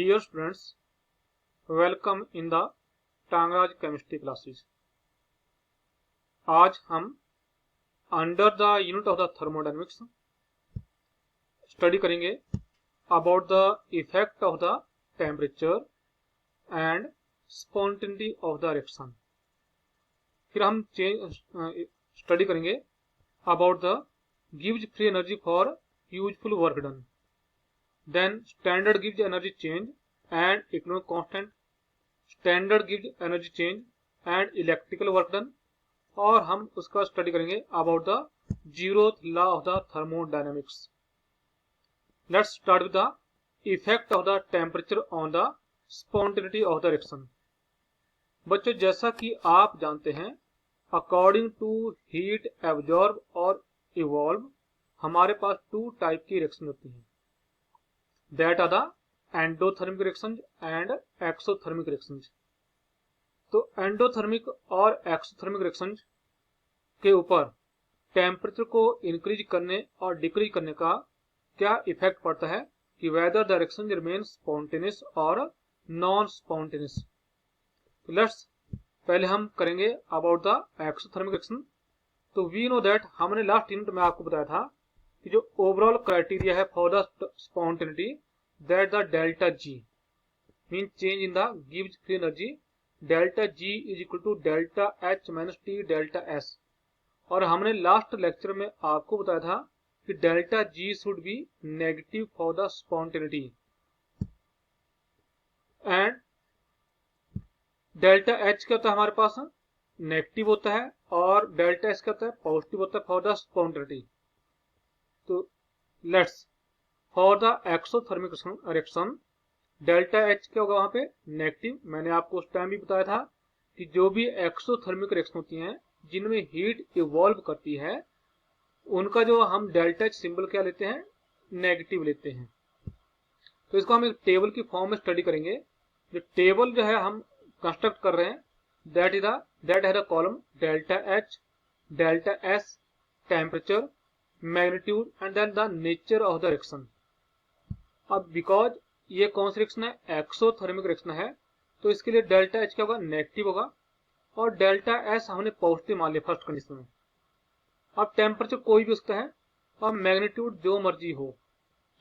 Dear students, welcome in the Tangraj chemistry classes. आज हम under the unit of the thermodynamics study करेंगे about the effect of the temperature and spontaneity of the reaction. फिर हम study करेंगे about the गिव्स free energy for useful work done, then standard gives energy change and economic constant, standard gives energy change and electrical work done, और हम उसका study करेंगे about the zeroth law of the thermodynamics. Let's start with the effect of the temperature on the spontaneity of the reaction. बच्चों, जैसा कि आप जानते हैं, अकॉर्डिंग टू हीट एब्जॉर्ब और इवॉल्व हमारे पास टू टाइप की रिएक्शन होती हैं, that are the endothermic reactions and exothermic reactions। तो एंडोथर्मिक और एक्सोथर्मिक रिएक्शंस के ऊपर टेम्परेचर को इंक्रीज करने और डिक्रीज करने का क्या इफेक्ट पड़ता है कि whether the reaction remain spontaneous और नॉन स्पॉन्टेनियस। तो लेट्स पहले हम करेंगे अबाउट द एक्सोथर्मिक रिएक्शन। तो वी नो दैट हमने लास्ट यूनिट में आपको बताया था कि जो ओवरऑल क्राइटेरिया है for the spontaneity, that the delta G mean change in the गिव्स free energy, delta G is equal to delta H minus T delta S. और हमने लास्ट लेक्चर में आपको बताया था कि delta ji should be negative for the spontaneity and delta H क्या होता है हमारे पास नेगेटिव होता है और डेल्टा एस क्या होता है पॉजिटिव होता है फॉर द स्पॉन्टेनिटी। तो let's for the exothermic reaction delta H क्या होगा वहां पे नेगेटिव। मैंने आपको उस टाइम भी बताया था कि जो भी एक्सोथर्मिक रिएक्शन होती हैं जिनमें हीट इवॉल्व करती है उनका जो हम डेल्टा एच सिंबल क्या लेते हैं, नेगेटिव लेते हैं। तो इसको हम एक टेबल की फॉर्म में स्टडी करेंगे। जो टेबल जो है हम कंस्ट्रक्ट कर रहे हैं दैट है the column delta H, delta S, temperature, magnitude and then the nature of the reaction. अब बिकॉज ये कौन सी रिएक्शन है, एक्सोथर्मिक रिएक्शन है, तो इसके लिए डेल्टा एच क्या होगा, नेगेटिव होगा और डेल्टा एस हमने पॉजिटिव मान लिया फर्स्ट कंडीशन में। अब टेम्परेचर कोई भी हो सकता है और मैग्नीट्यूड जो मर्जी हो,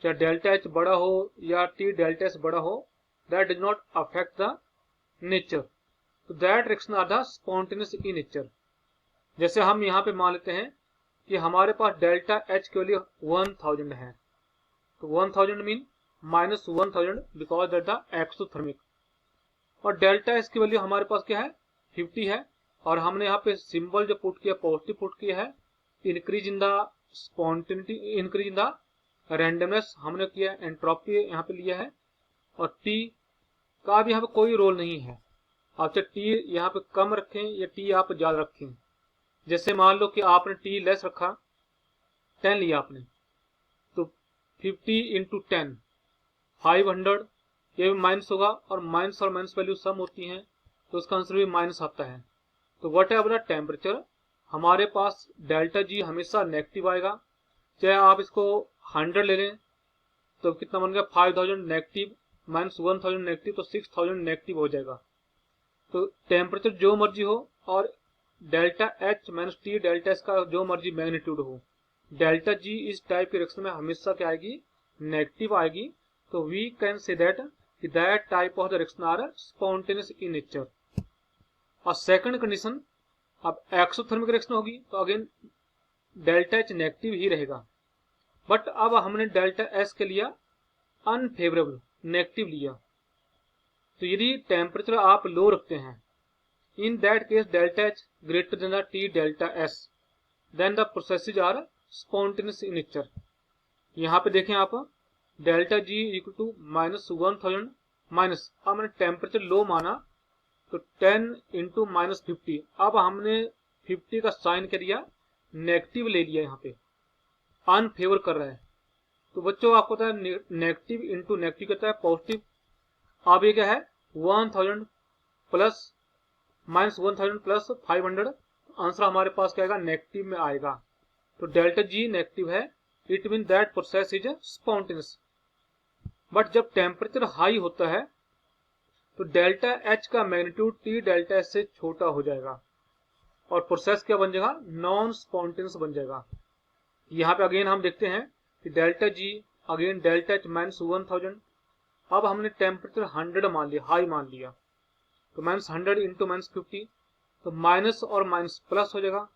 चाहे डेल्टा एच बड़ा हो या टी डेल्टा एस बड़ा हो, that does not affect the nature. तो that reaction are the spontaneous in nature. जैसे हम यहाँ पे मान लेते हैं कि हमारे पास डेल्टा एच के वैल्यू 1000 है, तो 1000 mean minus 1000 because that the exothermic. और डेल्टा एस की वैल्यू हमारे पास क्या है, 50 है, और हमने यहाँ पे सिंबल जो पुट किया पॉजिटिव पुट किया है, increase in the spontaneity, increase in the randomness हमने किया, एंट्रोपी यहाँ पे लिया है, और टी का भी यहाँ पे कोई रोल नहीं है। आप चाहे टी यहाँ पे कम रखें या टी यहाँ पे ज्यादा रखें। जैसे मान लो कि आपने टी लेस रखा, 10 लिया आपने, तो 50 इंटू 10 500, ये भी माइनस होगा और माइनस वैल्यू सम होती हैं, तो उसका आंसर भी माइनस आता है। तो वट एवर द टेम्परेचर हमारे पास डेल्टा जी हमेशा नेगेटिव आएगा। चाहे आप इसको 100 ले लें तो कितना बन गया, 5000 नेगेटिव माइनस 1000 नेगेटिव, तो 6000 नेगेटिव हो जाएगा। तो टेम्परेचर जो मर्जी हो और delta H minus T delta S का जो मर्जी मैग्नीट्यूड हो, डेल्टा जी इस टाइप के रिएक्शन में हमेशा क्या आएगी, नेगेटिव आएगी। तो we can say that type of the reaction are spontaneous in nature. और सेकंड कंडीशन, अब एक्सोथर्मिक रिएक्शन होगी तो अगेन डेल्टा एच नेगेटिव ही रहेगा, बट अब हमने डेल्टा एस के लिया अनफेवरेबल, नेगेटिव लिया। तो यदि टेम्परेचर आप लो रखते हैं, in that case delta H greater than the T delta S, then the processes are spontaneous in nature। यहाँ पे देखें आप delta G equal to minus 1000 minus, अब हमने टेम्परेचर लो माना तो 10 इंटू माइनस 50, अब हमने 50 का साइन कर दिया, नेगेटिव ले लिया, यहाँ पे अनफेवर कर रहा है। तो बच्चों आपको पता है नेगेटिव इंटू नेगेटिव कहता है पॉजिटिव। अब ये क्या है, 1000 प्लस माइनस 1000 प्लस 500, आंसर हमारे पास क्या आएगा, नेगेटिव में आएगा। तो डेल्टा जी नेगेटिव है, it mean that process is spontaneous. But जब टेम्परेचर हाई होता है तो डेल्टा एच का मैग्नीट्यूड टी डेल्टा एच से छोटा हो जाएगा और प्रोसेस क्या बन जाएगा, नॉन स्पॉन्टेनियस बन जाएगा। यहाँ पे अगेन हम देखते हैं कि delta G again delta H -1000। अब हमने टेम्परेचर 100 मान लिया, हाई मान लिया, तो -100 इंटू -50, तो माइनस और माइनस प्लस हो जाएगा।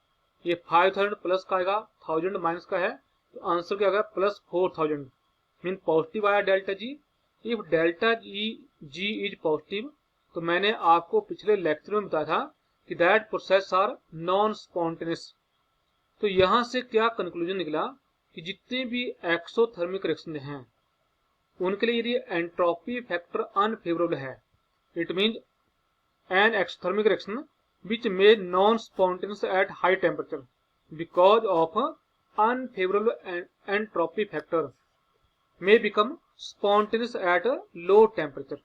ये 5000 प्लस का आएगा, 1000 माइनस का है, तो आंसर क्या आएगा +4000, मीन पॉजिटिव आया delta G. If delta G is positive, तो मैंने आपको पिछले लेक्चर में बताया था कि that process are non spontaneous. तो यहां से क्या कंक्लूजन निकला कि जितने भी एक्सोथर्मिक रिएक्शन हैं उनके लिए यदि एंट्रोपी फैक्टर अनफेवरेबल है, it mean an exothermic reaction which made non-spontaneous at high temperature because of unfavorable entropy factor may become spontaneous at low temperature।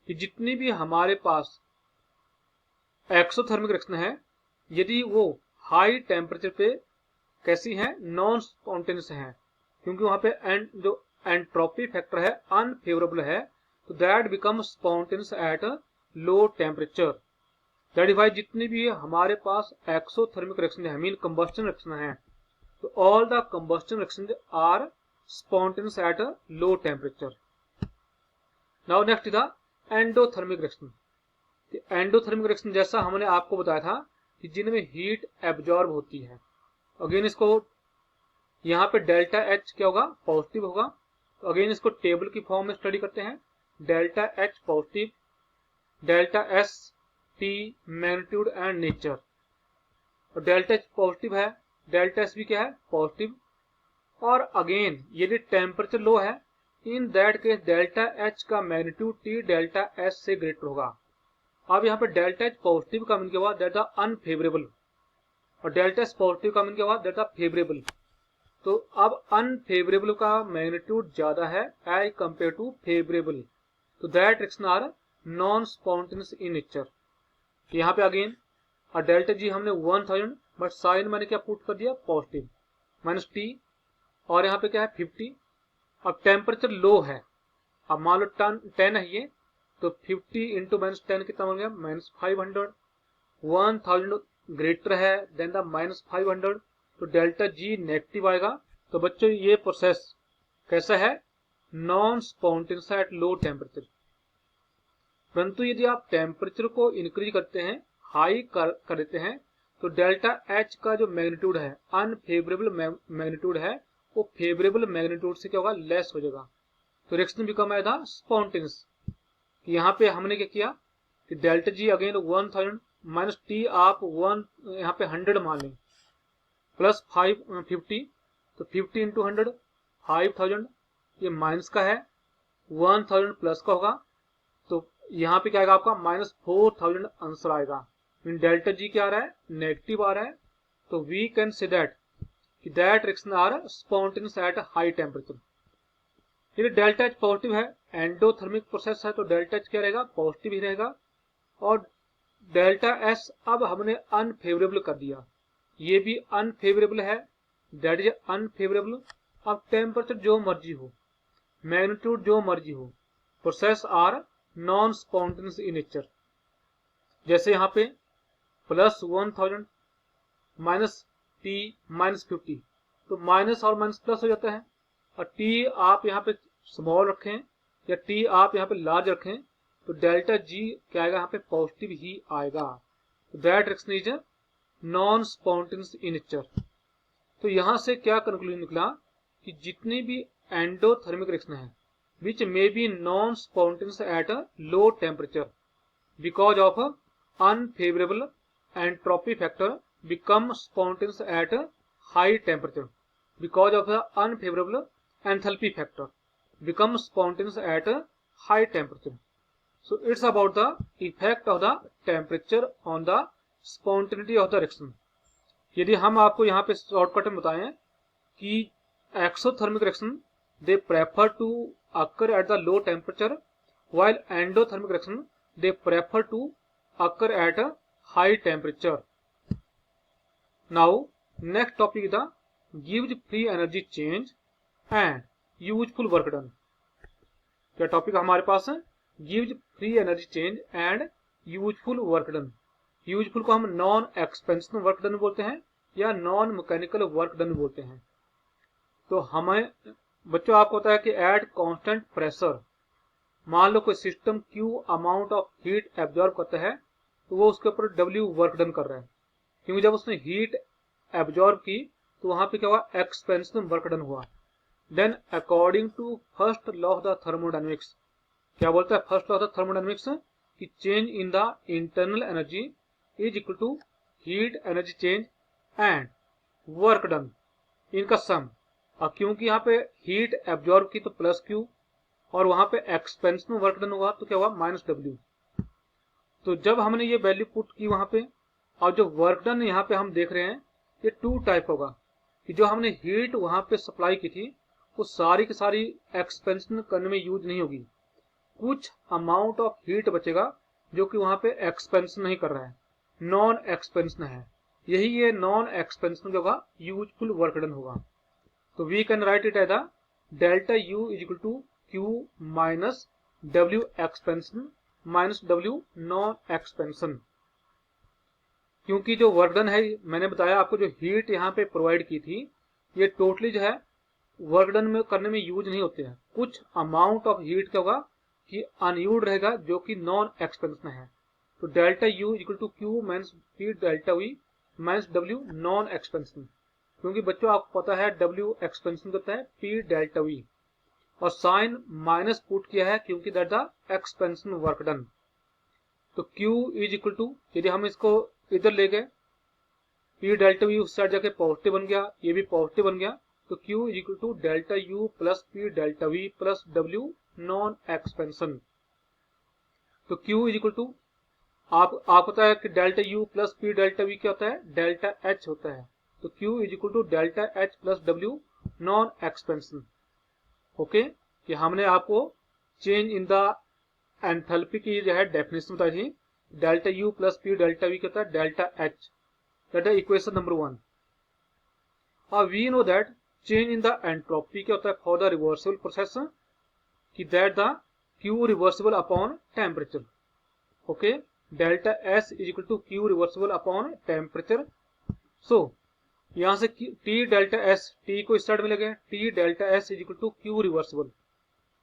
कि जितनी भी हमारे पास एक्सोथर्मिक रिएक्शन है, यदि वो हाई टेम्परेचर पे कैसी हैं, नॉन स्पॉन्टेनियस हैं, क्योंकि वहां पे जो एंट्रोपी फैक्टर है अनफेवरेबल है, तो that become spontaneous at low temperature. That is why जितनी भी हमारे पास एक्सोथर्मिक रिएक्शन है, मीन कंबस्टन रिएक्शन है, तो all the combustion reaction are spontaneous at low temperature. Now next the endothermic reaction. Endothermic reaction जैसा हमने आपको बताया था कि जिनमें हीट एब्जॉर्ब होती है। अगेन इसको यहाँ पे डेल्टा एच क्या होगा, पॉजिटिव होगा। तो अगेन इसको टेबल की फॉर्म में स्टडी करते हैं। Delta H positive, delta S T magnitude and nature. और डेल्टा एच पॉजिटिव है, डेल्टा एस भी क्या है, पॉजिटिव। और अगेन यदि टेम्परेचर लो है, in that case delta H का मैग्नीट्यूड टी डेल्टा एस से ग्रेटर होगा। अब यहाँ पे डेल्टा एच पॉजिटिव का मीन क्या हुआ, दैट द अनफेवरेबल, और डेल्टा एस पॉजिटिव का मीन क्या हुआ, दैट द फेवरेबल। तो अब अनफेवरेबल का मैग्नीट्यूड ज्यादा है एज कंपेयर टू फेवरेबल, तो that reaction are non spontaneous in nature. यहाँ पे अगेन और डेल्टा जी हमने 1000, बट साइन मैंने क्या पुट कर दिया, पॉजिटिव, माइनस टी, और यहाँ पे क्या है 50। अब टेम्परेचर लो है, अब मान लो 10 है ये, तो 50 इंटू -10 कितना बन गया, -500। 1000 ग्रेटर है देन द -500, तो डेल्टा जी नेगेटिव आएगा। तो बच्चों ये प्रोसेस कैसा है, non spontaneous at low temperature. परंतु यदि आप टेम्परेचर को इंक्रीज करते हैं, हाई कर देते हैं, तो डेल्टा एच का जो मैग्नीट्यूड है, अनफेवरेबल मैग्नीट्यूड है, वो फेवरेबल मैग्नीट्यूड से क्या होगा, लेस हो जाएगा। तो reaction become as the spontaneous. यहाँ पे हमने क्या किया कि delta G again 1000 minus T आप 1 यहाँ पे 100 मान लें, प्लस 50, तो 50 इंटू 100 5000, ये माइनस का है, 1000 प्लस का होगा, तो यहाँ पे क्या आएगा आपका -4000 आंसर आएगा। मीन डेल्टा जी क्या आ रहा है, नेगेटिव आ रहा है। तो वी कैन से दैट कि that reaction are spontaneous at high temperature. यदि डेल्टा एच पॉजिटिव है, एंडोथर्मिक प्रोसेस है, तो डेल्टा एच क्या रहेगा, पॉजिटिव ही रहेगा। और डेल्टा एस अब हमने अनफेवरेबल कर दिया, ये भी अनफेवरेबल है, दैट इज अनफेवरेबल। अब टेम्परेचर जो मर्जी हो, मैग्नीट्यूड जो मर्जी हो, process are non spontaneous in nature. जैसे यहाँ पे +1000 माइनस टी -50, तो माइनस और माइनस प्लस हो जाता है। और टी आप यहाँ पे स्मॉल रखें या टी आप यहाँ पे लार्ज रखें, तो डेल्टा जी क्या आएगा, यहाँ पे पॉजिटिव ही आएगा। तो that reaction is non spontaneous in nature. तो यहाँ से क्या कंक्लूजन निकला कि जितनी भी एंडोथर्मिक रिएक्शन है which may be non spontaneous at a low temperature because of unfavourable entropy factor become spontaneous at high temperature because of the unfavorable enthalpy factor become spontaneous at a high temperature. So it's about the effect of the temperature on the spontaneity of the reaction. यदि हम आपको यहाँ पे shortcut में बताएं कि exothermic reaction they prefer to occur at the low temperature while endothermic reaction they prefer to occur at a high temperature. Now next topic is the gives free energy change and useful work done. क्या topic हमारे पास है, gives free energy change and useful work done. Useful को हम non expensive work done बोलते हैं या non mechanical work done बोलते हैं। तो हमें बच्चों आपको पता है कि एट कांस्टेंट प्रेशर, मान लो कोई system Q amount of heat absorb करता है तो वो उसके ऊपर डब्ल्यू वर्क डन कर रहा है, क्योंकि जब उसने हीट एब्जॉर्ब की तो वहां पे क्या हुआ, एक्सपेंसिव वर्क डन हुआ। Then according to first law of the thermodynamics, क्या बोलता है first law of the thermodynamics, कि change in the internal energy is equal to heat energy change and work done इनका सम। और क्योंकि यहाँ पे हीट एब्जॉर्ब की तो प्लस क्यू, और वहां पे एक्सपेंसिव वर्क डन हुआ तो क्या हुआ, माइनस डब्ल्यू। तो जब हमने ये वैल्यू पुट की वहां पे, और जो वर्क डन यहाँ पे हम देख रहे हैं ये टू टाइप होगा, कि जो हमने हीट वहां पे सप्लाई की थी वो सारी की सारी एक्सपेंशन करने में यूज नहीं होगी, कुछ अमाउंट ऑफ हीट बचेगा जो कि वहां पे एक्सपेंशन नहीं कर रहा है, नॉन एक्सपेंशन है। यही ये नॉन एक्सपेंशन जो होगा यूजफुल वर्क डन होगा। तो we can write it as delta U is equal to Q minus W expansion minus W non expansion. क्योंकि जो वर्क डन है, मैंने बताया आपको, जो हीट यहाँ पे प्रोवाइड की थी ये टोटली जो है वर्क डन में करने में यूज नहीं होते हैं, कुछ अमाउंट ऑफ हीट क्या होगा कि अनयूज रहेगा जो कि नॉन एक्सपेंशन है। तो delta U equal to Q minus P delta V minus W non expansion. क्योंकि बच्चों आपको पता है डब्ल्यू एक्सपेंशन करता है पी डेल्टा वी, और साइन माइनस पुट किया है क्योंकि that the expansion work done. तो Q इज इक्वल टू, यदि हम इसको इधर ले गए, P डेल्टा V उस साइड जाके पॉजिटिव बन गया, ये भी पॉजिटिव बन गया, तो Q is equal to delta U plus P delta V plus W non expansion. तो Q इज इक्वल टू, आप पता है कि delta U plus P delta V क्या होता है, डेल्टा H होता है। तो Q is equal to delta H plus W non expansion. Okay, कि हमने आपको चेंज इन द एंथैल्पी की जो है डेफिनेशन बताई थी, delta U plus P delta V कहता है डेल्टा एच, दैट है इक्वेशन नंबर 1। और we know that change in the entropy क्या होता है फॉर द रिवर्सिबल प्रोसेस, कि that the Q reversible upon temperature. Okay, delta S is equal to Q reversible upon temperature. So यहां से T delta S, T को इस side में लगे, T delta S is equal to Q reversible.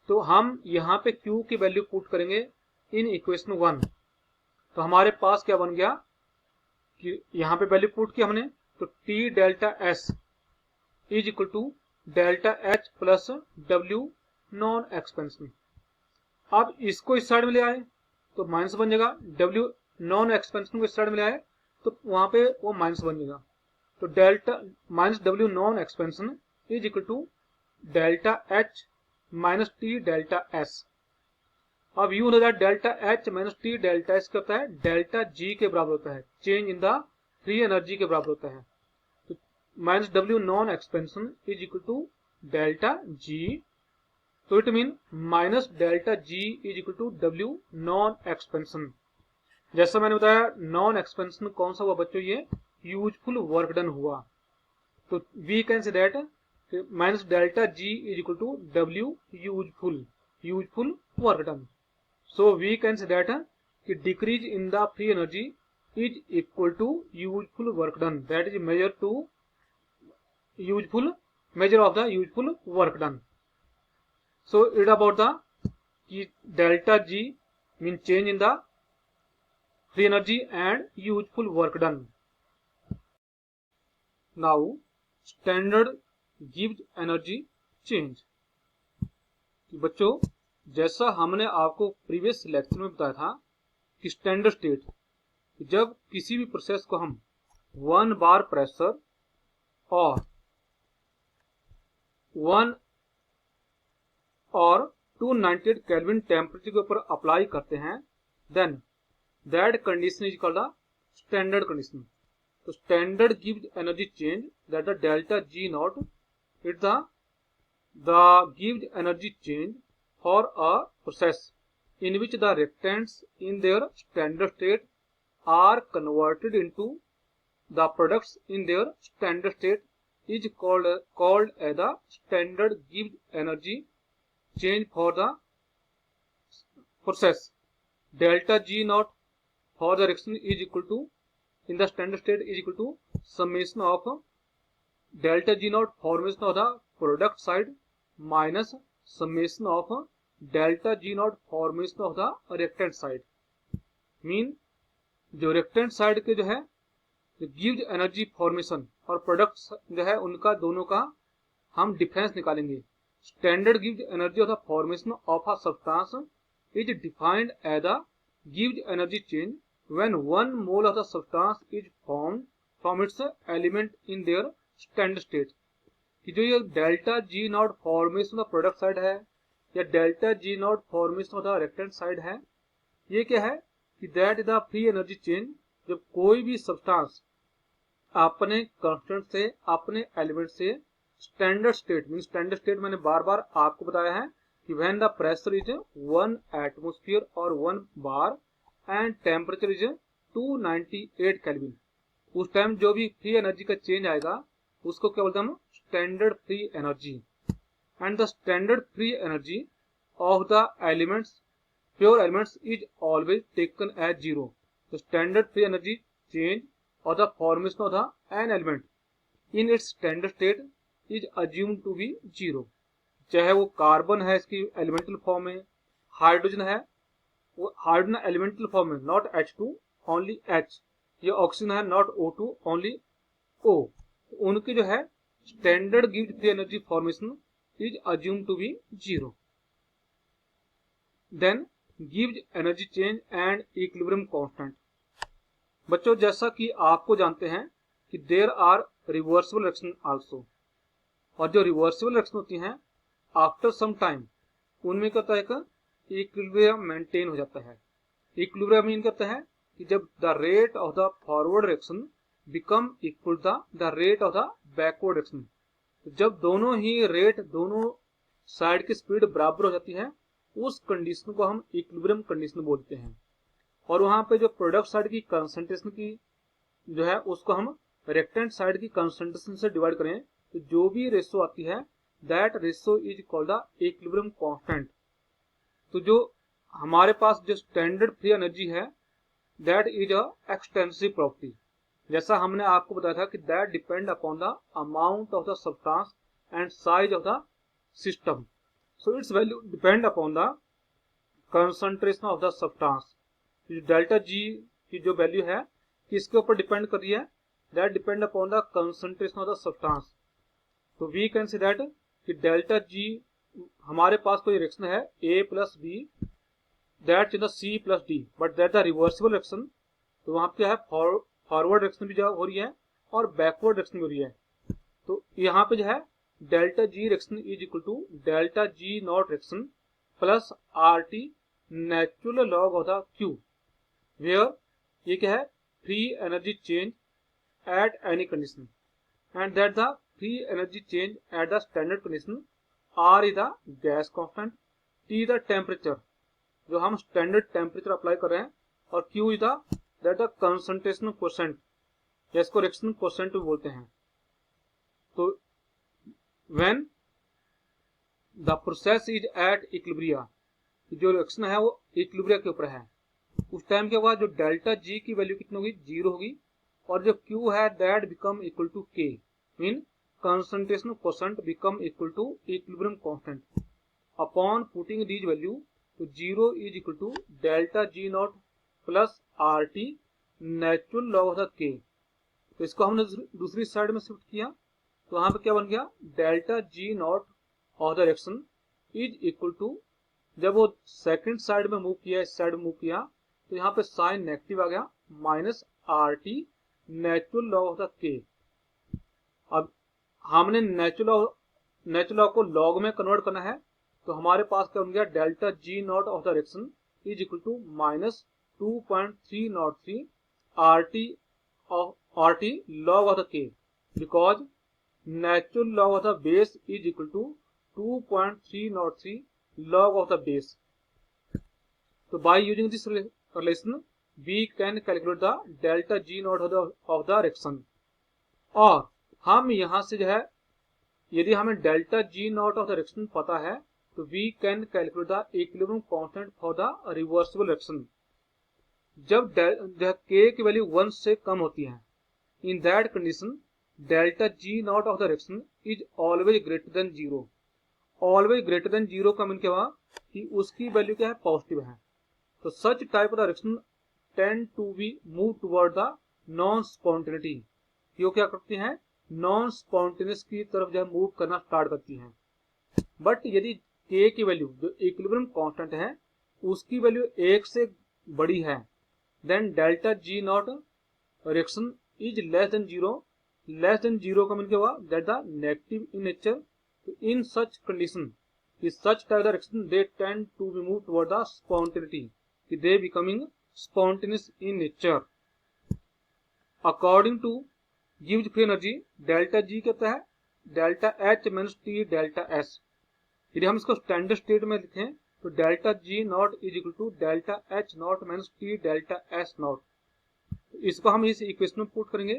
तो हम यहाँ पे Q की वैल्यू पुट करेंगे इन इक्वेशन 1। तो हमारे पास क्या बन गया कि यहाँ पे वैल्यू पुट किया हमने, तो T delta S is equal to delta H plus W non expansion. अब इसको इस साइड में ले आए तो माइनस बन जाएगा, W नॉन एक्सपेंशन को इस साइड में ले आए तो वहां पे वो माइनस बन जाएगा। तो delta minus W non expansion is equal to delta H minus T delta S. अब यू होता है delta H minus T delta S क्या होता है, डेल्टा जी के बराबर होता है, change in the free energy के बराबर होता है। तो minus W non expansion is equal to delta G. तो it mean minus delta G is equal to W non expansion. जैसा मैंने बताया नॉन एक्सपेंशन कौन सा हुआ बच्चों, ये यूजफुल वर्क डन हुआ। तो we can say that minus delta G is equal to W useful work done. So we can say that कि decrease in the free energy is equal to useful work done, that is measure of the useful work done. So it about the कि delta G mean change in the free energy and useful work done. Now standard गिव्स energy change. बच्चों जैसा हमने आपको previous lecture में बताया था कि स्टैंडर्ड स्टेट, जब किसी भी प्रोसेस को हम 1 बार प्रेशर और 298 केल्विन टेम्परेचर के ऊपर अप्लाई करते हैं, then that condition is called the standard condition. तो स्टैंडर्ड गिव्स energy change that the delta G naught it the gives energy change for a process in which the reactants in their standard state are converted into the products in their standard state is called as the standard gives energy change for the process, delta G naught for the reaction is equal to, in the standard state, is equal to summation of delta G naught formation of the product side minus summation of delta G naught formation of the reactant side. Mean जो reactant side के जो है gives energy formation और product जो है उनका दोनों का हम डिफरेंस निकालेंगे. स्टैंडर्ड गिव्स energy of the formation of a substance is defined as the gives energy change when 1 mole of the substance is formed from its element in their standard state. कि जो ये delta G not formation of product side है या delta G not formation of the reactant side है, ये क्या है कि that is the free energy change जब कोई भी सब्सटेंस अपने कांस्टेंट से अपने एलिमेंट से standard state, mean standard state मैंने बार बार आपको बताया है कि when the pressure is 1 atmosphere और 1 बार एंड टेम्परेचर इज 298 केल्विन, उस टाइम जो भी फ्री एनर्जी का चेंज आएगा उसको क्या बोलते हैं हम, standard free energy. And the standard free energy of the elements, pure elements is always taken as zero. The standard free energy change और the formation of the an element in its standard state is assumed to be zero. चाहे वो carbon है इसकी elemental form में, hydrogen है वो hydrogen elemental form में, not H2 only H, ये ऑक्सीजन है नॉट O2 ओनली O, उनकी जो है स्टैंडर्ड गिव्स free energy formation is assumed to be zero. Then गिव्स energy change and equilibrium constant. बच्चों जैसा कि आपको जानते हैं कि there are reversible reaction also, और जो रिवर्सिबल रिएक्शन होती हैं आफ्टर सम टाइम उनमें क्या होता है कि इक्विलिब्रियम मेंटेन हो जाता है. इक्विलिब्रियम मीन करता है कि जब the rate of the forward reaction become equal the rate of the backward reaction. जब दोनों ही रेट, दोनों साइड की स्पीड बराबर हो जाती है, उस कंडीशन को हम इक्विलिब्रियम कंडीशन बोलते हैं. और वहां पे जो प्रोडक्ट साइड की कंसंट्रेशन की जो है उसको हम रिएक्टेंट साइड की कंसंट्रेशन से डिवाइड करें तो जो भी रेशो आती है that ratio is called the equilibrium constant. तो जो हमारे पास जो स्टैंडर्ड फ्री एनर्जी है that is a extensive property. जैसा हमने आपको बताया था कि that depend upon the amount of the substance and size of the system. So it's value depend upon the concentration of the substance. Delta G की जो value है किसके ऊपर डिपेंड कर रही है, that depend upon the concentration of the substance. तो we can see that कि डेल्टा जी, हमारे पास कोई रिएक्शन है A plus B that is the C plus D, but that the reversible reaction. तो वहां क्या है, फॉरवर्ड रिएक्शन भी जो हो रही है और बैकवर्ड रिएक्शन भी हो रही है. तो यहाँ पे जो है delta G reaction is equal to delta G naught reaction plus RT natural log of the Q, where ये क्या है, free energy change at any condition, and that the free energy change at the standard condition. R is the gas constant, T the temperature जो हम standard temperature apply कर रहे हैं, और Q is the that the concentration coefficient, या इसको reaction coefficient भी बोलते हैं. तो when the process is at equilibria, जो रिएक्शन है वो इक्विलिब्रिया के ऊपर है, उस टाइम क्या होगा, जो डेल्टा जी की वैल्यू कितनी होगी, जीरो होगी, और जो Q है that become equal to K, mean concentration coefficient become equal to equilibrium constant. Upon putting these value, तो zero is equal to delta G naught plus RT natural log of the K. तो इसको हमने दूसरी side में shift किया, तो वहां पे क्या बन गया, delta G naught of the reaction is equal to, जब वो सेकंड साइड में मूव किया, इस साइड में मूव किया, तो यहाँ पे साइन नेगेटिव आ गया, minus RT natural log of the K. अब हमने नेचुरल लॉग को लॉग में कन्वर्ट करना है, तो हमारे पास क्या बन गया, delta G naught of the reaction is equal to minus 2.303 RT log of the K, because natural log of the base is equal to 2.303 log of the base. So by using this relation we can calculate the delta G naught of the reaction. और हम यहाँ से जो है, यदि हमें delta G naught of the reaction पता है तो we can calculate the equilibrium constant for the reversible reaction. जब k की वैल्यू 1 से कम होती है, in that condition delta G naught of the reaction is always greater than zero. Always greater than zero का मीन क्या हुआ कि उसकी वैल्यू क्या है, पॉजिटिव है। तो such type of reaction tend to be move toward the non spontaneity. ये क्या करती हैं, नॉन स्पॉन्टेनियस की तरफ जो है मूव करना स्टार्ट करती हैं। बट यदि k की वैल्यू जो इक्विलिब्रियम कांस्टेंट है उसकी वैल्यू 1 से बड़ी है, then delta G naught reaction is less than zero. Less than zero का मीन क्या हुआ, that the negative in nature. तो in such condition such type of reaction they tend to be moved toward the spontaneity, they becoming spontaneous in nature. According to Gibbs free energy, delta G कहता है delta H minus T delta S. यदि हम इसको standard state में लिखें तो delta G naught is equal to delta H naught minus T delta S naught. इसको हम इस इक्वेशन में पुट करेंगे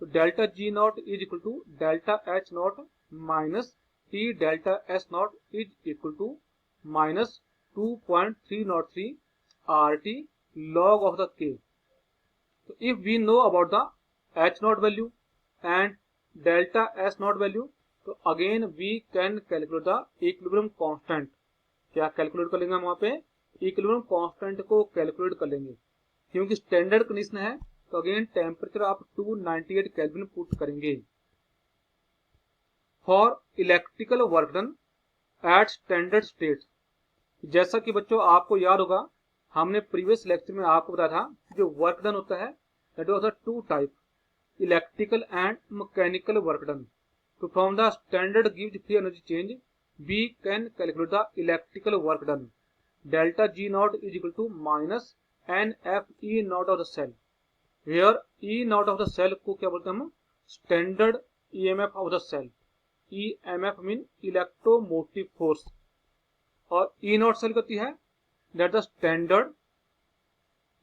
तो delta G naught is equal to delta H naught minus T delta S naught is equal to minus 2.303 RT log of the k. So if we know about the h naught value and delta s naught value, तो again we can calculate the equilibrium constant. क्या calculate कर लेंगे हम वहां पे, equilibrium constant को calculate कर लेंगे। क्योंकि स्टैंडर्ड कंडीशन है तो अगेन टेम्परेचर आप 298 केल्विन पुट करेंगे। For electrical work done at standard state, जैसा कि बच्चों आपको याद होगा हमने प्रीवियस लेक्चर में आपको बताया था जो वर्क डन होता है that was the two type, electrical and mechanical work done. तो फ्रॉम द स्टैंडर्ड गिव्स free energy change we can calculate the electrical work done. Delta G naught is equal to minus n F E naught of the cell, where E naught of the cell को क्या बोलते हैं हम, standard EMF of the cell. EMF mean electromotive force, और E naught cell कहती है that the standard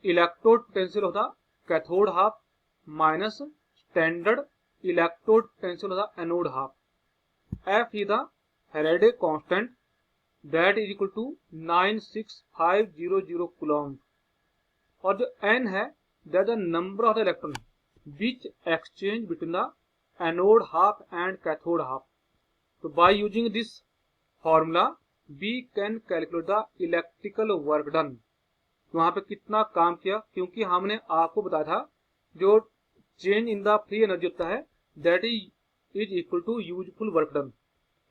electrode potential of the cathode half minus standard electrode potential of the anode half. F is the Faraday constant that is equal to 96500 coulomb, और जो N है that the number of the electron which exchange between the anode half and cathode half. तो by using this formula we can calculate the electrical work done. वहां पे कितना काम किया, क्योंकि हमने आपको बताया था जो change in the free energy होता है that is equal to useful work done.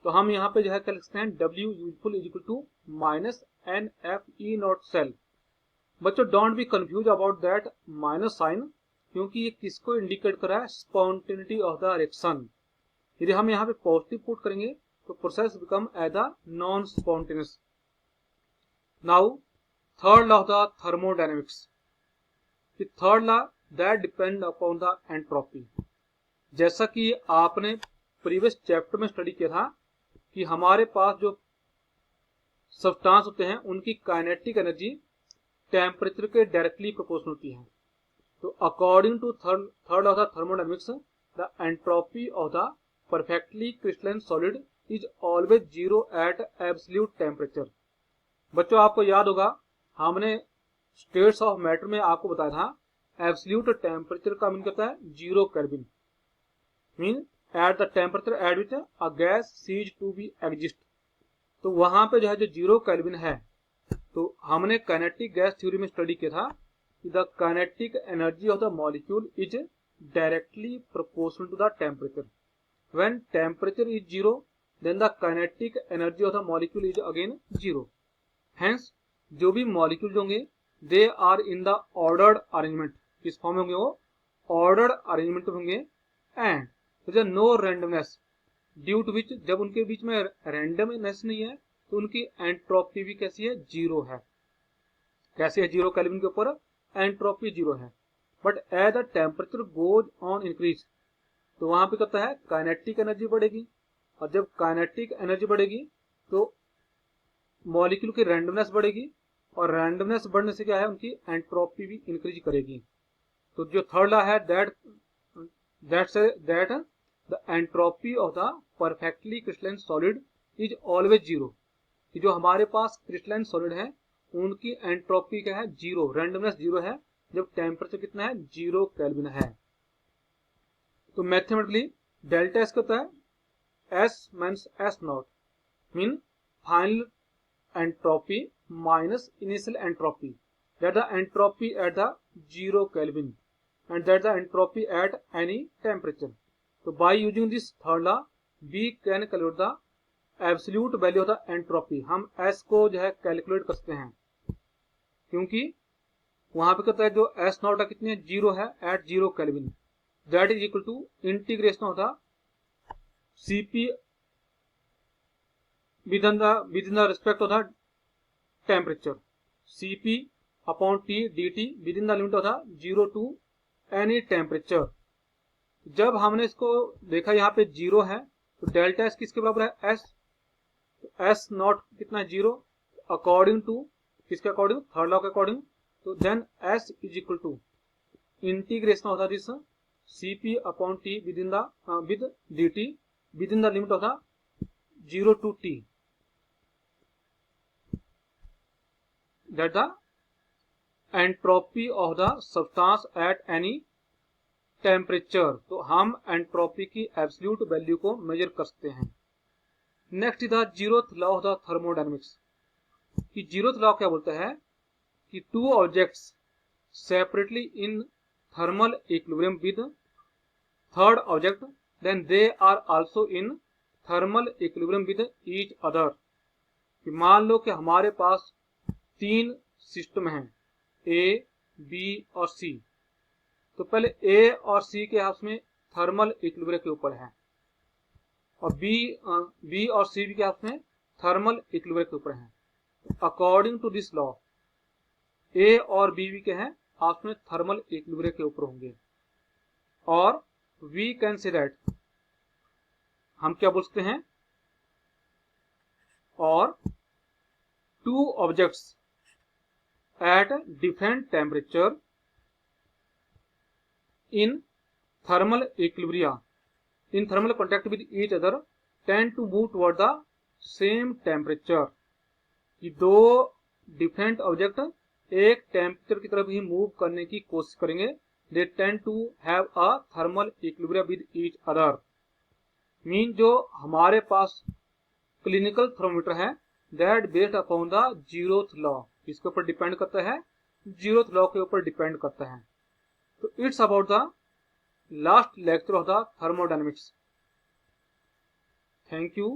तो हम यहाँ पे जो है कह सकते हैं W useful is equal to minus n F E naught cell. बच्चों don't be confuse about that minus sign, क्योंकि ये किसको इंडिकेट कर रहा है, स्पॉन्टेनिटी ऑफ द रिएक्शन। यदि हम यहाँ पे पॉजिटिव पुट करेंगे तो process become as a non spontaneous. Now third law of the thermodynamics, third law that depend upon the entropy. जैसा कि आपने प्रीवियस चैप्टर में स्टडी किया था कि हमारे पास जो सब्सटेंस होते हैं उनकी काइनेटिक एनर्जी टेम्परेचर के डायरेक्टली प्रोपोर्शनल होती है। तो according to third law of the thermodynamics the entropy of the perfectly crystalline solid is always zero at absolute temperature. बच्चों आपको याद होगा हमने स्टेट्स ऑफ मैटर में आपको बताया था एब्सोल्यूट टेम्परेचर का मीन कहता है 0 kelvin, mean at the temperature at which a gas cease to be exist. तो वहां पे जो है जो 0 केल्विन है, तो हमने काइनेटिक गैस थ्योरी में स्टडी किया था कि the kinetic energy of the molecule is directly proportional to the temperature. When temperature is 0, then the kinetic energy of the molecule is again 0. Hence, जो भी molecules होंगे they are in the ordered arrangement, किस form में होंगे वो, ordered arrangement होंगे, and there is no randomness due to which, जब उनके बीच में randomness नहीं है तो उनकी एंट्रोपी भी कैसी है, 0 है। कैसे है 0 केल्विन के ऊपर, एंट्रोपी 0 है। But as the temperature goes on increase, तो वहां पे कहता है काइनेटिक एनर्जी बढ़ेगी, और जब काइनेटिक एनर्जी बढ़ेगी तो मॉलिक्यूल की रैंडमनेस बढ़ेगी, और रैंडमनेस बढ़ने से क्या है, उनकी एंट्रोपी भी इंक्रीज करेगी। तो जो थर्ड लॉ है that the entropy of the perfectly crystalline solid is always 0। कि जो हमारे पास क्रिस्टलाइन सॉलिड है उनकी एंट्रोपी क्या है, जीरो, रैंडमनेस जीरो है जब टेम्परेचर कितना है, 0 केल्विन है। तो मैथमेटिकली डेल्टा एस होता है S minus S not mean final entropy minus initial entropy, that the entropy at the 0 kelvin and that the entropy at any temperature. So by using this third law we can calculate the absolute value of the entropy. हम S को जो है calculate करते हैं क्योंकि वहां पे कहता है जो S नॉट कितनी है, 0 है at 0 kelvin, that is equal to integration of the Cp within the respect of the temperature, Cp upon T dt within the limit of the 0 to any temperature. जब हमने इसको देखा यहाँ पे 0 है तो डेल्टा एस किसके बराबर है, एस, तो एस नॉट कितना है, 0, अकॉर्डिंग टू किसके अकॉर्डिंग, थर्ड लॉ के अकॉर्डिंग। तो then S is equal to integration of this Cp upon T with dt with the limit of the 0 to t, that the entropy of the substance at any temperature. तो हम entropy की absolute value को major कर सकते हैं। Next is the zeroth law of the thermodynamics. कि zeroth law क्या बोलता है कि two objects separately in thermal equilibrium with third object then they are also in thermal equilibrium with each other. मान लो कि हमारे पास 3 सिस्टम हैं, ए, बी और सी। तो पहले ए और सी के आपस में थर्मल इक्विलिब्रियम के ऊपर है और बी और सी भी के आपस में थर्मल इक्विलिब्रियम के ऊपर है। According to this law A और बी भी के हैं आपस में थर्मल इक्विलिब्रियम के ऊपर होंगे और वी कैन से दैट, हम क्या बोल सकते हैं, और two objects at different temperature in thermal equilibria in thermal contact with each other tend to move toward the same temperature। ये दो डिफरेंट ऑब्जेक्ट एक टेम्परेचर की तरफ ही मूव करने की कोशिश करेंगे, they tend to have a thermal equilibrium with each other। Mean जो हमारे पास क्लिनिकल थर्मोमीटर है that based upon the zeroth law, इसके ऊपर डिपेंड करता है, जीरोथ लॉ के ऊपर डिपेंड करता है। तो it's about the last lecture of the thermodynamics. Thank you.